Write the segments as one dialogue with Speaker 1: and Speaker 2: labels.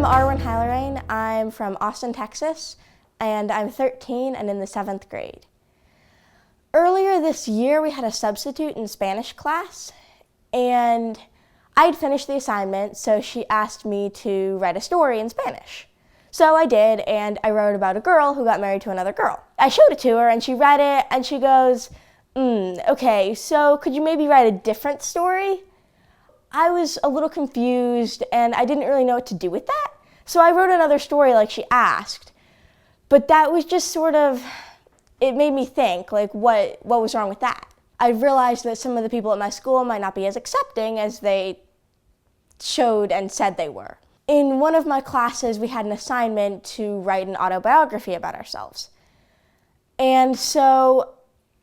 Speaker 1: I'm Arwyn. I'm from Austin, Texas, and I'm 13 and in the 7th grade. Earlier this year, we had a substitute in Spanish class, and I'd finished the assignment, so she asked me to write a story in Spanish. So I did, and I wrote about a girl who got married to another girl. I showed it to her, and she read it, and she goes, okay, so could you maybe write a different story? I was a little confused, and I didn't really know what to do with that. So I wrote another story like she asked. But that was just sort of, it made me think, like, what was wrong with that? I realized that some of the people at my school might not be as accepting as they showed and said they were. In one of my classes, we had an assignment to write an autobiography about ourselves. And so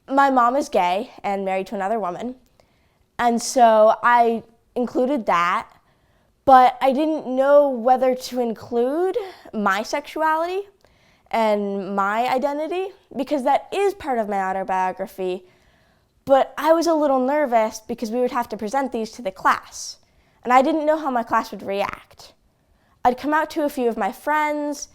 Speaker 1: my mom is gay and married to another woman. And so I included that, but I didn't know whether to include my sexuality and my identity, because that is part of my autobiography, but I was a little nervous because we would have to present these to the class, and I didn't know how my class would react. I'd come out to a few of my friends,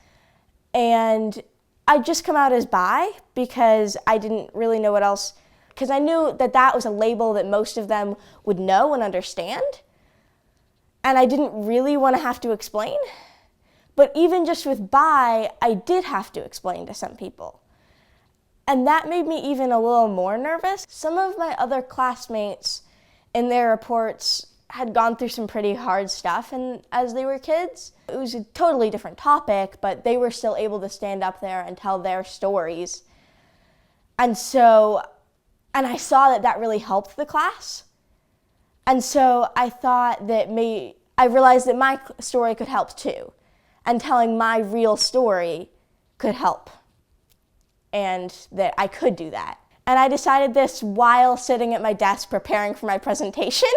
Speaker 1: and I'd just come out as bi because I didn't really know what else, because I knew that that was a label that most of them would know and understand, and I didn't really want to have to explain. But even just with bi, I did have to explain to some people. And that made me even a little more nervous. Some of my other classmates in their reports had gone through some pretty hard stuff as they were kids. It was a totally different topic, but they were still able to stand up there and tell their stories. And I saw that really helped the class. And so I thought that I realized that my story could help too. And telling my real story could help. And that I could do that. And I decided this while sitting at my desk preparing for my presentation.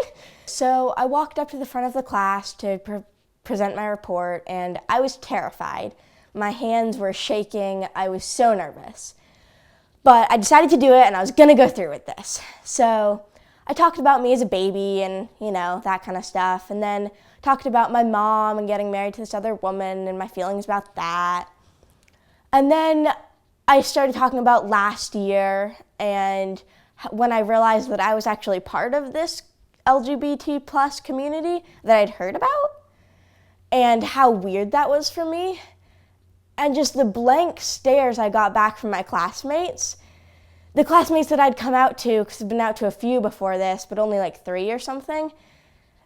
Speaker 1: So I walked up to the front of the class to present my report, and I was terrified. My hands were shaking. I was so nervous. But I decided to do it, and I was going to go through with this. So I talked about me as a baby and, that kind of stuff. And then talked about my mom and getting married to this other woman and my feelings about that. And then I started talking about last year and when I realized that I was actually part of this LGBT plus community that I'd heard about and how weird that was for me. And just the blank stares I got back from my classmates. The classmates that I'd come out to, because I've been out to a few before this, but only like 3 or something,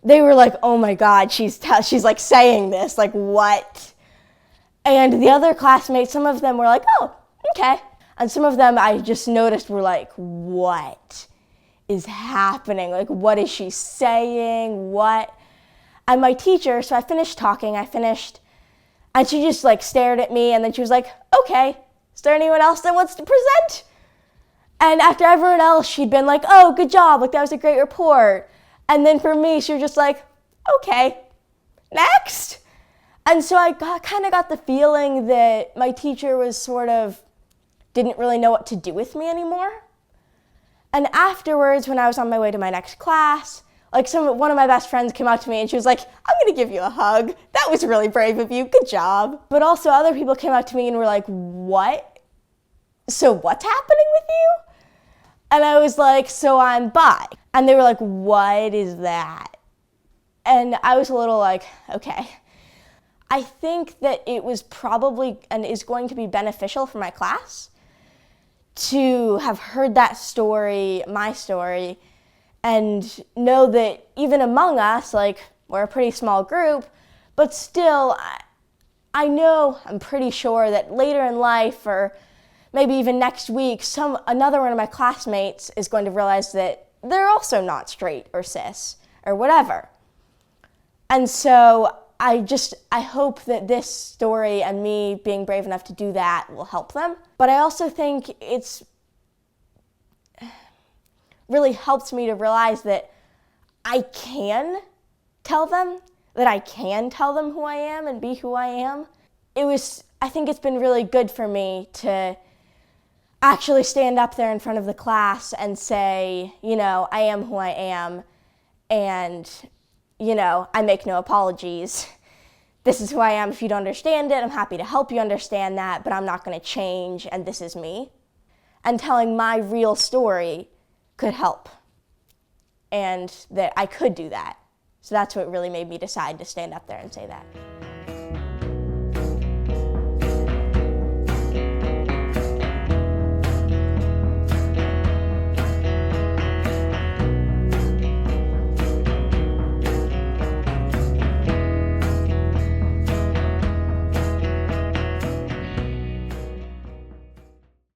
Speaker 1: they were like, oh my God, she's like saying this, like what? And the other classmates, some of them were like, oh, okay. And some of them I just noticed were like, what is happening? Like, what is she saying? What? And my teacher, so I finished talking, and she just like stared at me, and then she was like, okay, is there anyone else that wants to present? And after everyone else, she'd been like, oh, good job, like that was a great report. And then for me, she was just like, okay, next. And so I kind of got the feeling that my teacher was didn't really know what to do with me anymore. And afterwards, when I was on my way to my next class, like one of my best friends came up to me and she was like, I'm gonna give you a hug. That was really brave of you, good job. But also other people came up to me and were like, what? So what's happening with you? And I was like, so I'm bi. And they were like, what is that? And I was a little like, okay. I think that it was probably and is going to be beneficial for my class to have heard that story, my story, and know that even among us, like we're a pretty small group, but still, I'm pretty sure that later in life or maybe even next week, another one of my classmates is going to realize that they're also not straight or cis or whatever. And so I hope that this story and me being brave enough to do that will help them. But I also think it's really helped me to realize that I can tell them who I am and be who I am. I think it's been really good for me to actually stand up there in front of the class and say, I am who I am, and, I make no apologies. this is who I am. If you don't understand it, I'm happy to help you understand that, but I'm not going to change, and this is me. And telling my real story could help, and that I could do that. So that's what really made me decide to stand up there and say that.